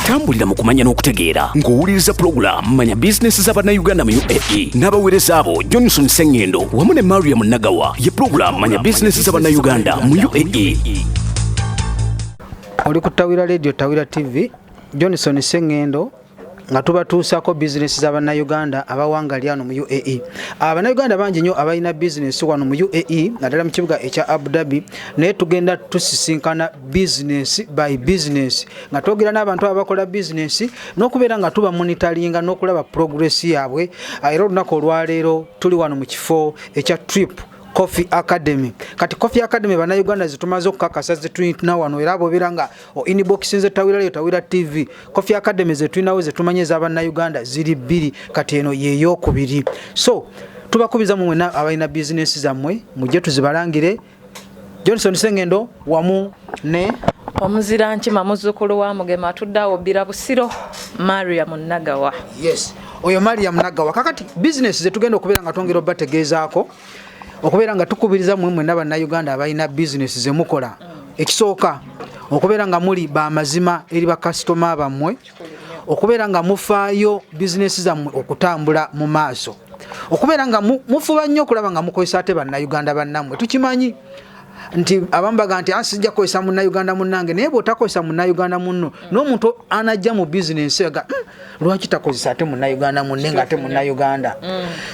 tambulira mu kumanya n'okutegeera ng'owuliriza program Manya Business z'Abannayuganda mu UAE n'abaweereza abo Johnson Ssengendo wamu ne Mariam Nagawa ye program Manya Business z'Abannayuganda mu UAE. Oli ku Taweelah Radio TV Johnson Ssengendo nga tubatuusako business z'Abannayuganda abawangali ano mu UAE. Abannayuganda bangi nnyo abalina business wano mu UAE naddala mu kibuga ekya Abu Dhabi, naye tugenda tusisinkana business by business nga twogera n'abantu abakola business n'okubeera nga tuba monitoringa n'okulaba progress yaabwe. Era olunaku olwaleero tuli wano mu kifo ekya Trip Coffee Academy. Kati Coffee Academy Bannayuganda zitumaze okukakasa zetulina wano era bobeera nga inbox nze Taweelah TV. Coffee Academy zetulinawo zetumanye z'Abannayuganda ziri bbiri, kati eno yeeyokubiri. So tubakubiza mu mwena abalina business zammwe mujje tuzibalangire. Johnson Ssengendo wamu ne omuzira nkima muzzukulu wa Mugema atuddawo bbira Busiro Mariam Nagawa. Yes, oyo Mariam Nagawa. Kakati business zetugenda okubeera nga twongera obategeezaako okubeera nga tukubiriza mmwe n'Abannayuganda abalina business zemukola. Ekisooka okubeera nga muli b'amazima eri bakasitoma bammwe, okubeera nga mufaayo business zammwe okutambula mu maaso, okubeera nga mufuba nnyo okulaba nga mukozesa ate Bannayuganda bannammwe. Tukimanyi nti abambaga nti asijja koyesa Munnayuganda munnange, naye bw'otakozesa Munnayuganda munno n'omuntu anajja mu business yaga lwaki takozesa ate Munnayuganda munne nga ate Munnayuganda.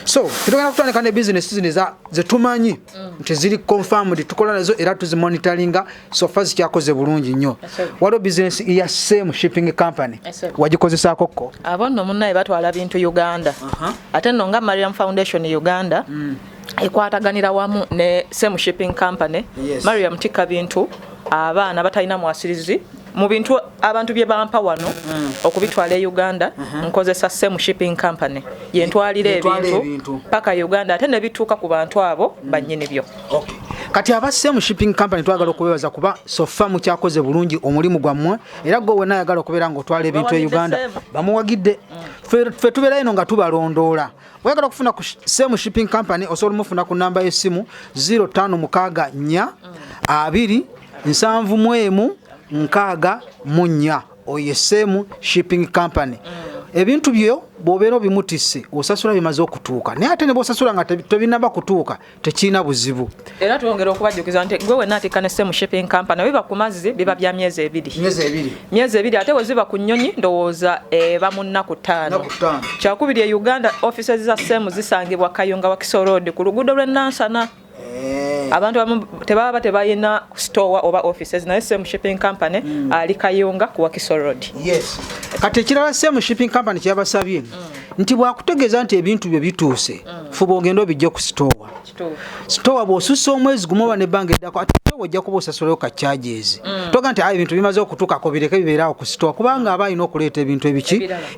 So tutugenda kutandika ne business zino zetumanyi nti ziri confirmed, tukola nazo era tuzimonitoringa so far zikyakoze bulungi nnyo. Waliwo business ya Same Shipping Company wagikozesaako ko abo nno munnaye batwala bintu Uganda. Ate nno nga Mariam Foundation Uganda ekwataganira wamu ne Same Shipping Company. Mariam tika bintu abaana batalina mwasirizi mu bintu abantu bye bampa wano okubitwala Uganda nkozesa Same Shipping Company yentwalira ebintu paka Uganda ate ne bituuka ku bantu abo bannyini byo. Okay. Kati aba Same Shipping Company twagala okubebaza kuba sofa mu kyakoze bulungi omulimu gwammwe era gwe wena ayagala okubeera ng'otwala ebintu e Uganda bamuwagidde. Ffe tubeera eno nga tubalondoola. Oyagala okufuna ku Same Shipping Company osobola mufuna ku namba y'essimu 0564 2 7 6 oye Same Shipping Company. Ebintu byo bwobeera bimutisse osasula bimaze okutuuka, naye ate ne bwosasula nga tebinaba kutuuka tekiina buzibu. Era twongera okubajjukiza nti gwe wena atikane Same Shipping Company biba ku mazzi biba bya myezi ebiri ate weziba ku nnyonyi ndowooza eba mu nnaku 5. Kyakubiri e Uganda offices za Same zisangibwa Kayunga wa Kisoro Road ku luguudo lw'e Nansana. Abantu abamu tebaba tebayina store oba offices naye Same Shipping Company ali Kayunga ku Kisoro Road. Yes. Kati ekirala Same Shipping Company kyabasabye nti bwakutegeeza nti ebintu bye bituuse fuba ogenda obijja ku store bw'osussa omwezi gumu oba n'ebbanga eddako ate ojja kuba osasulayo ka charges. Toga nti ebintu bimaze okutuukako bireke bibeerawo ku store kubanga aba alina okuleeta ebintu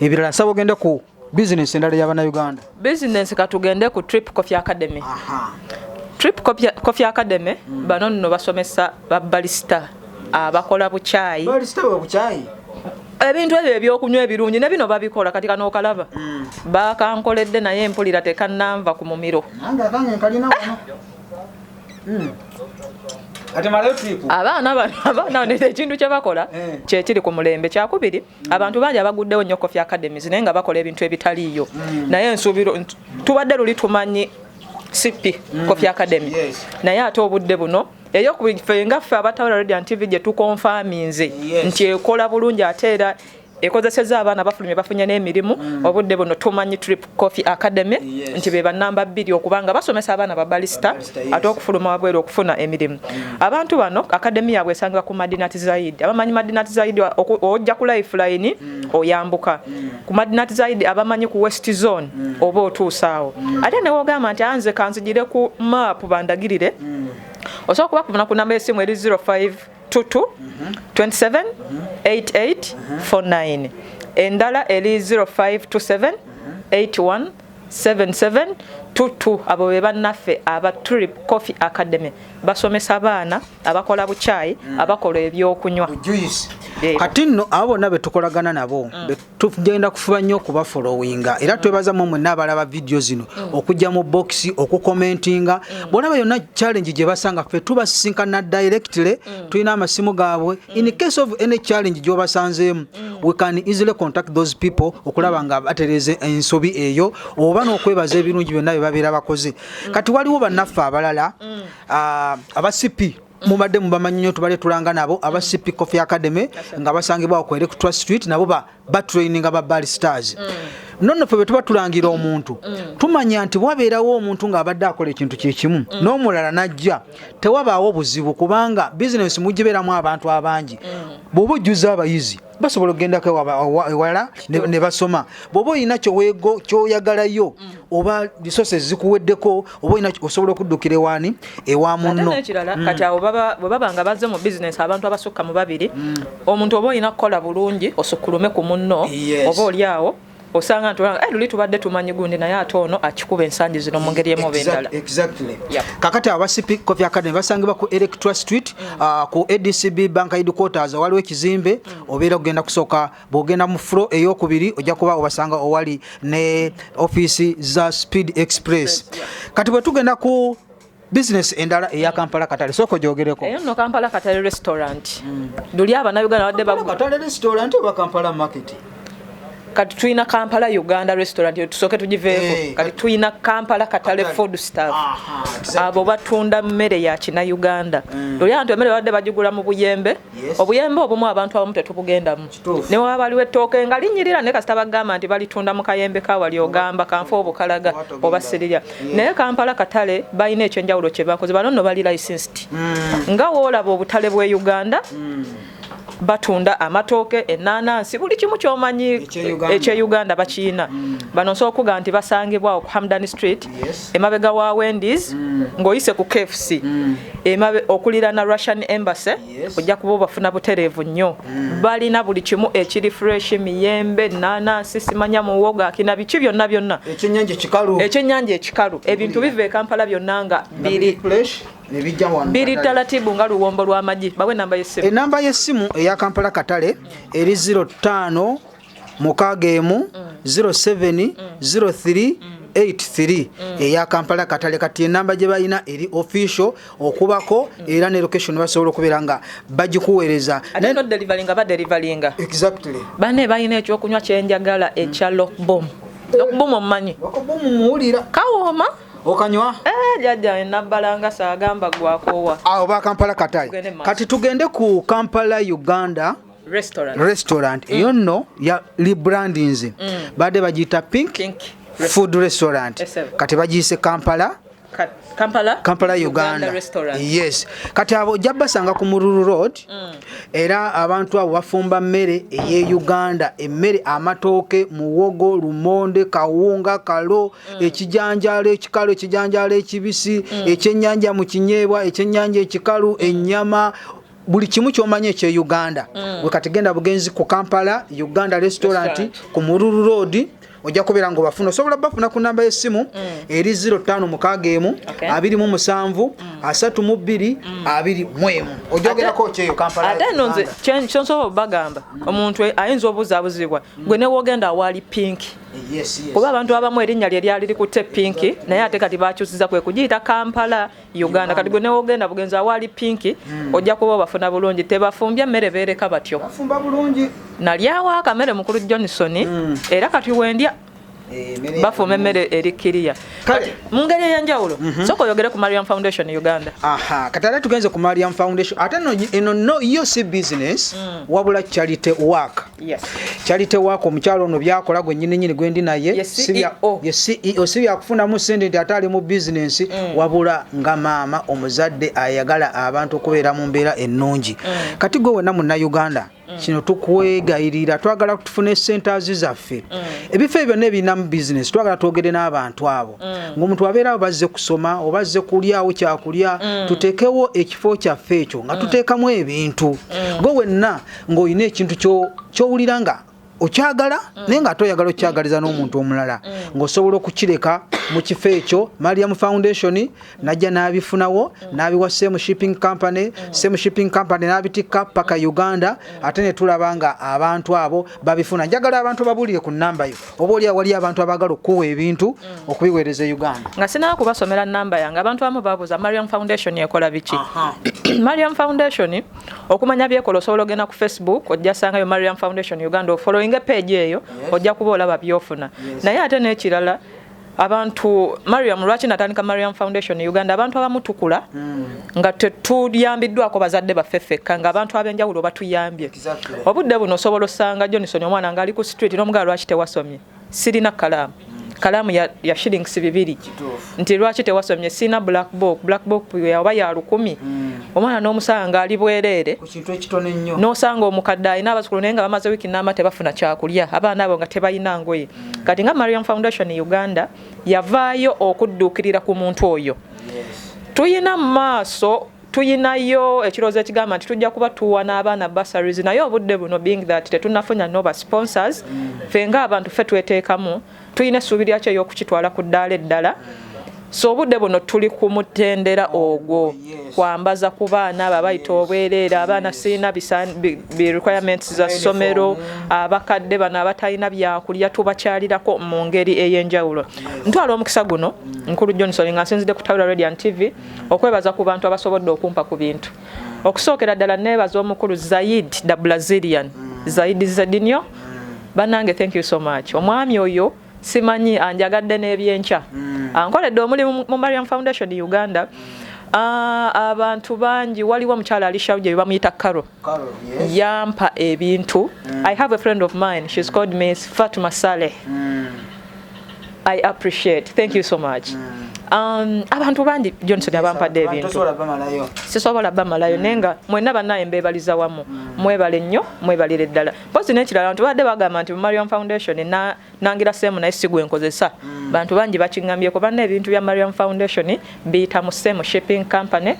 ebirala. Saba ogende ku business endala y'Abannayuganda. Business katugende ku Trip Coffee Academy. Trip Coffee Academy bano nno basomesa babalista abakola buchaayi. Ebintu ebyo ebyokunywa ebirungi ne bino babikola kati kano okalaba bakankoledde naye empulira tekannanva ku mumiro. Abaana ekintu kye bakola kye kiri ku mulembe. Kyakubiri abantu bangi abaguddewo nnyo Coffee Academies naye nga bakola ebintu ebitaliiyo, naye ensuubiro tubadde luli tumanyi Sipi Coffee Academy. Naye ate obudde buno eyo kubifenga ffe aba Taweelah Radio TV gye tukonfaminze nti ekola bulungi ate era ekozeseza abaana bafulumye bafunye n'emirimu. Obudde buno tumanyi Trip Coffee Academy nti be bannamba 2 okubanga basomesa abaana babalista ate okufuluma wabweru okufuna emirimu. Abantu bano academy yabwe esanga ku Madinati Zaid. Abamanyi Madinati Zaid ojja ku Lifeline oyambuka ku Madinati Zaid, abamanyi ku West Zone oba otuusaawo. Ate ne wogamba nti anze kanzigire ku map bandagirire osobola kubakubona ku namba y'essimu eri 0522 27 88 49 endala eri 0527 81 77 tutu abo be bannaffe aba Tulip Coffee Academy basomesa abaana abakola buchai abakola ebyokunywa juice kati nno abo bonna betukolagana nabo tugenda kufuba nnyo kuba followinga era twebaza mwe n'abalaba video zino okujja mu box okukomentinga bonna yonna challenge gye basanga ffe tubasinkana directly tulina amasimu gaabwe in case of any challenge gy'obasanzeemu we can easily contact those people okulaba nga batereze ensobi eyo oba n'okwebaza ebirungi byonna bye babeera bakoze kati waliwo bannaffe abalala abasipi mubadde mubamanyi nnyo tubale tulanga nabo abasipi Coffee Academy nga basangibwa ku Electra Street nabo ba training aba baristas nonno fe betuba tulangira omuntu tumanya nti wabeerawo omuntu ng'abadde akola ekintu kyekimu n'omulala najja tewabaawo buzibu kubanga business mugiberamu abantu abangi bw'oba ojjuza abayizi basobola okugendako ewala ne basoma bw'oba olina kyoyagalayo oba resources zikuweddeko oba osobola okuddukira ewaani ewa munno kati abo bwe baba nga bazze mu business abantu abasukka mu babiri omuntu oba olina kukola bulungi osukulume ku munno oba oli awo osanga nti luli tubadde tumanyi gundi naye ate ono akikuba ensangi zino mu ngeri emu oba endala exactly kakati abasipi Coffee Academy basangibwa ku Electra Street ku ADCB Bank Headquarters waliwo ekizimbe obeera ogenda kusooka bw'ogenda mu floor ey'okubiri ojja kuba obasanga owali ne office za Speed Express kati bwe tugenda ku business endala eya Kampala Katale soko jogereko eyo no Kampala Katale restaurant duli abanayuganda wadde babu Katale restaurant oba Kampala market kati tuina Kampala Uganda restaurant tusoke tugiveeko kati tuina Kampala Katale food staff abo batunda mmere ya kina Uganda duli abantu emmere wadde bagigula mu buyembe obuyembe obumu abantu abamu tetubugendamu ne wabaliwo ettooke nga linyirira ne kasita bagamba nti balitunda mu kayembe kawali ogamba kanfa obukalaga oba sirira naye Kampala Katale balina ekyenjawulo kye bakoze bano nno bali licensed nga woolaba obutale bwe Uganda batunda amatooke enanansi buli kimu kyomanyi ekye Uganda bakina bano nsobola okuga nti basangibwa ku Hamdan Street emabega wa Wendy's ng'oyise ku KFC okulira na Russian Embassy ojja kuba bafuna butereevu nnyo balina buli kimu ekiri fresh miyembe nanansi simanya muwoga akina biki byonna ekyennyanja ekikalu ebintu biva e Kampala byonna nga biri biri talatibu nga luwombo lw'amagi bawe namba y'essimu enamba y'essimu eya Kampala Katale eri 05 mukagemu 07 03 83 eya Kampala Katale kati enamba gye balina eri official okubako era ne location basobola okubeera nga bagikuweereza no deliveryinga ba deliveryinga exactly bane balina ekyokunywa kyenjagala ekya lockbomb omumanyi muwulira kawooma okanywa jajja enabbalanga saagamba gwakoowa awo ba Kampala Katale kati tugende ku Kampala Uganda restaurant eyo nno ya rebrandings badde bagiyita pink food restaurant kati bagiyise Kampala Uganda restaurant yes kati abo jabbasanga ku Mururu Road era abantu abo bafumba mmere eye Uganda emmere amatooke muwogo lumonde kawunga kalo ekijanjalo ekikalu ekijanjalo ekibisi ekyennyanja mu kinyeebwa ekyennyanja ekikalu ennyama buli kimu kyomanye ekye Uganda wekategenda bugenzi ku Kampala Uganda restaurant ku Mururu Road ojja kubeera ngo bafuna osobola bafuna ku namba y'essimu eri 05 mukagemu 27 32 21 ojogerako kyeyo Kampala ate nonze kyonso bagamba omuntu ayinza obuzaabuzibwa gwe ne wogenda wali pink kuba abantu abamu erinnya lyali likutte pink naye ate kati bakyusiza kwe kugiyita Kampala Uganda kati gwe ne wogenda bugenza wali pink ojja kuba bafuna bulungi tebafumbya mmere beereka batyo bafumba bulungi nalyawo akamere mukulu Johnson era kati wendya bafuma emmere erikiriya mu ngeri ey'enjawulo soko oyogere ku Mariam Foundation Uganda kati ate tugenze ku Mariam Foundation ate eno yo si business wabula charity work charity work omukyalo ono byakola gwe nnyini gwendi naye CEO si byakufunamu ssente nti ate ali mu business wabula nga maama omuzadde ayagala abantu okubeera mu mbeera ennungi kati gwe wonna Munnayuganda kino tukwegayirira twagala kutufuna centers zaffe ebifo ebyo nebina mu business twagala twogere n'abantu abo ng'omuntu abeera bazze kusoma obazze kulyawo kyakulya tutekewo ekifo kyaffe ekyo nga tuteekamu ebintu gwe wenna ng'olina ekintu kyowulira nga okyagala naye nga toyagala okyagaliza n'omuntu omulala ng'osobola okukireka mu kifo ekyo Mariam Foundation najja n'abifunawo n'abiwa Same Shipping Company n'abitikka paka Uganda ate ne tulaba nga abantu abo babifuna. Njagala abantu babulire ku namba yo oba oli awali abantu abagala okuwa ebintu okubiweereza Uganda. Nga sinaba kubasomera namba yange abantu abamu babuuza Mariam Foundation ekola biki. Mariam Foundation okumanya byekola osobola ogenda ku Facebook ojja sangayo Mariam Foundation Uganda following page eyo ojja kuba olaba byofuna. Naye ate n'ekirala abantu Mariam lwaki natandika Mariam Foundation Uganda abantu abamutukula nga tetuyambiddwako bazadde baffeffekka nga abantu ab'enjawulo batuyambye. Obudde buno osobola osanga Johnson omwana nga ali ku street n'omugala lwaki tewasomye sirina kalamu ya shillings 2 nti lwaki tewasomye sina black book yaba ya 10 omwana n'omusanga ali bwerere ku kintu ekitone nnyo n'osanga omukadde alina abasukulu naye nga bamaze wiiki n'ama tebafuna kyakulya abaana abo nga tebayina ngoye. Kati nga Mariam Foundation Uganda yavaayo okudduukirira ku muntu oyo. Tuyina mu maaso tuyinayo ekirowoozo ekigamba nti tujja kuba tuwa n'abaana bursaries naye obudde buno being that tetunafunya noba sponsors ffe ng'abantu ffe tweteekamu tuyina essuubi lyakyo ey'okukitwala ku ddaala eddala. So obudde buno tuli ku mutendera ogwo kwambaza ku baana abayita obwereere abaana sirina bi requirements za ssomero abakadde bano abatalina byakulya tubakyalirako mu ngeri ey'enjawulo. Ntwala omukisa guno nkulu Johnson nga nsinzidde ku Taweelah Radio TV okwebaza ku bantu abasobodde okumpa ku bintu. Okusookera ddala neebaza omukulu Zaid the Brazilian Zaid Zedinho banange thank you so much. Omwami oyo simanyi anjagadde n'ebyenkya ankoledde omulimu mu Mariam Foundation Uganda. Abantu bangi waliwo omukyala alishawo gye bamuyita Karo yampa ebintu. I have a friend of mine, she's called Miss Fatuma Saleh. I appreciate, thank you so much. Abantu bangi Johnson abampadde ebintu sisobola bamalayo nenga mwenna bannaye mbebaliza wamu mwebale nnyo mwebalire ddala. Pozi n'ekirala abantu badde bagamba nti Mariam Foundation nangira semu naye si gwe nkozesa. Bantu bangi bakiŋŋambyeko banna ebintu bya Mariam Foundation biyita mu Same Shipping Company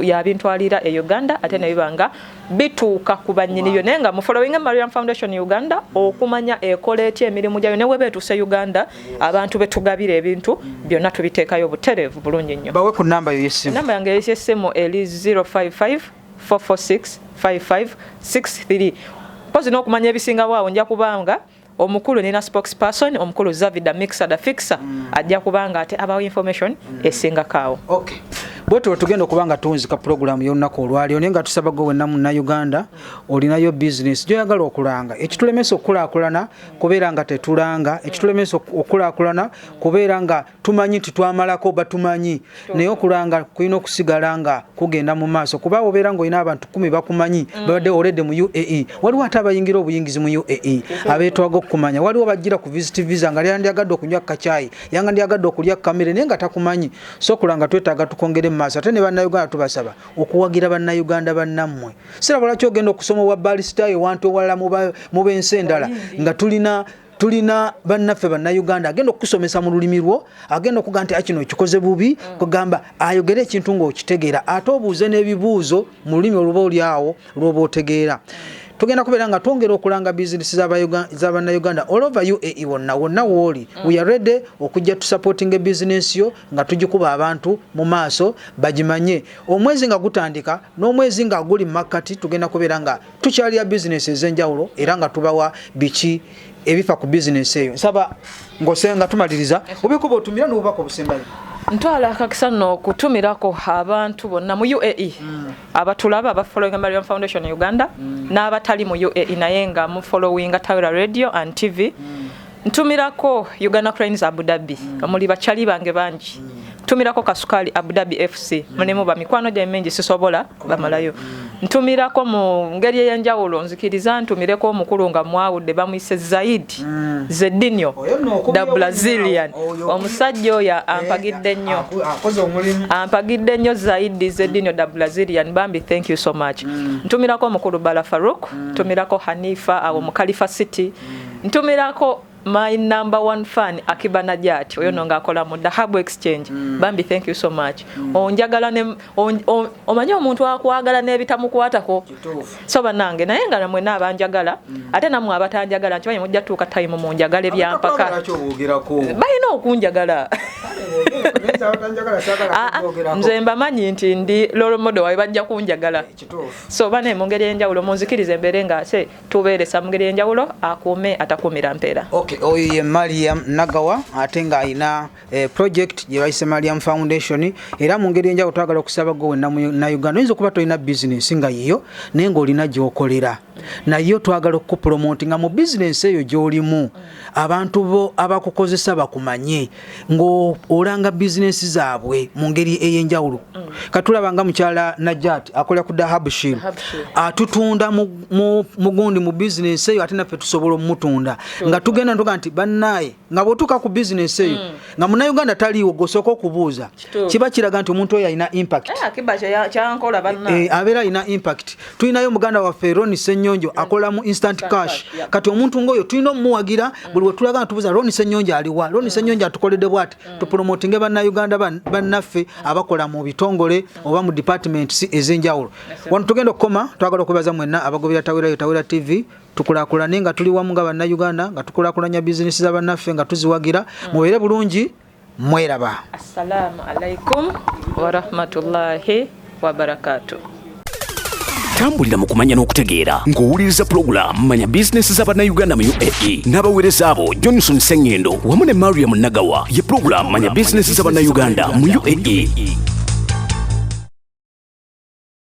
yabintwalira e Uganda ate ne bibanga bituuka ku bannyiniyo naye nga mu following Mariam Foundation Uganda okumanya ekola etya emirimu gyayo ne webeetuuse Uganda abantu betugabira ebintu byonna tubiteekayo butereevu bulungi nnyo. Bawe ku namba yo y'essimu. Namba yange y'essimu eri 055 446 5563. Pozi n'okumanya ebisingawo awo nja kubanga omukulu nina spokesperson omukulu Zavida Mixada Fixa ajja kubanga ate abawo information esingakaawo. Okay. Bwetu tugenda okubanga tunzika program y'olunaku olwalyo naye nga tusaba gwe wenna munna Uganda olinayo business gy'oyagala okulanga ekitulemesa okulaakulana kubeera nga tetulanga ekitulemesa okulaakulana kubeera nga tumanyi nti twamalako batumanyi naye okulanga kulina okusigala nga kugenda mu maaso kuba obeera ng'olina abantu 10 bakumanyi babadde olede mu UAE waliwo ate abayingira obuyingizi mu UAE abeetwaga okumanya waliwo bajjira ku visit visa nga lyandyagadde okunywa kachayi yanga ndyagadde okulya kamere naye nga takumanyi so okulanga twetaaga tukongere maaso ate ne bannayuganda tubasaba okuwagira bannayuganda bannammwe siraba lwaki ogenda okusoma wa balista ewantu ewalala mu b'ensi endala nga tulina bannaffe bannayuganda agenda okusomesa mu lulimi lwo agenda okuga nti akino ekikoze bubi kugamba ayogere ekintu ng'okitegeera ate obuuze n'ebibuuzo mu lulimi oluba olyawo lw'oba otegeera. Tugenda kubeera nga twongera okulanga business z'abannayuganda all over UAE wonna wooli. We are ready okujja tu supporting business yo nga tugikuba abantu mu maaso bagimanye. Omwezi nga gutandika n'omwezi nga guli makati tugenda kubeera nga tukyalya business ez'enjawulo era nga tubawa biki ebifa ku business eyo. Nsaba ng'osenga tumaliriza obikuba otumira n'obubaka obusembayo. Ntwala akakisa nno okutumirako abantu bonna mu UAE abatulaba abafollowing Mariam Foundation Uganda n'abatali mu UAE naye nga mu following Taweelah Radio and TV. Ntumirako Uganda Cranes Abu Dhabi omuli bakyali bange bangi. Ntumirako Kasukali Abu Dhabi FC mulimu bamikwano gy'emingi sisobola bamalayo. Ntumirako mu ngeri ey'enjawulo nzikiriza ntumireko omukulu nga mwawudde bamuyise Zaid Zedinho the Brazilian omusajja oyo ampagidde nnyo Zaid Zedinho the Brazilian bambi thank you so much. Ntumirako omukulu Bala Farouk ntumirako Hanifa awo mu Khalifa City ntumirako my number one fan Akiba Najat oyo nonga akola mu Dhahabu Exchange bambi thank you so much onjagala ne omanyi omuntu akwagala n'ebitamukwatako so banange naye nga namwe nabanjagala ate namwe abatanjagala nkimanyi mujja tuuka time mu njagala ebyampaka balina okunjagala nze mbamanyi nti ndi role model wawe bajja kunjagala so bane mu ngeri enjawulo munzikirize mbere nga se tubeeresa mu ngeri enjawulo akuume atakuumira mpeera. Okay, oyo ye Mariam Nagawa ate nga ayina project gye bayise Mariam Foundation era mu ngeri enjawulo twagala okusaba gwe na Uganda oyinza okuba tolina business nga yiyo naye ng'olina gy'okolera nayo twagala okupromotinga mu business eyo gy'olimu abantu bo abakukozesa bakumanye ng'olanga business zaabwe mu ngeri ey'enjawulo katulaba nga mukyala Najat akolera ku Dhahabu atutunda mugundi mu business eyo ate naffe tusobola omutunda nga tugenda ntoga nti bannaye nga bwotuuka ku business eyo nga Munnayuganda taliiwo gosooka okubuuza kiba kiraga nti omuntu oyo alina impact abeera alina impact. Tulinayo muganda waffe Ronnie Ssenyonjo akola mu instant cash kati omuntu ng'oyo tulina omuwagira buli we tulaga ntubuuza Ronnie Ssenyonjo aliwa Ronnie Ssenyonjo atukoledde bw'ati tupromotinge Bannayuganda bannaffe abakola mu bitongole oba mu departments ez'enjawulo. Wano tugenda okukoma twagala okwebaza mwenna abagoberera Taweelah TV tukulaakulane nga tuli wamu nga Bannayuganda nga tukulaakulanya bizinesi z'abannaffe nga tuziwagira mubeere bulungi mweraba. Assalamu alaikum wa rahmatullahi wa barakatuh. Tambulira mu kumanya n'okutegeera ng'owuliriza program Manya Business z'Abannayuganda mu UAE n'abaweereza abo Johnson Ssengendo wamu ne Mariam Nagawa ye program Manya Business z'Abannayuganda mu UAE.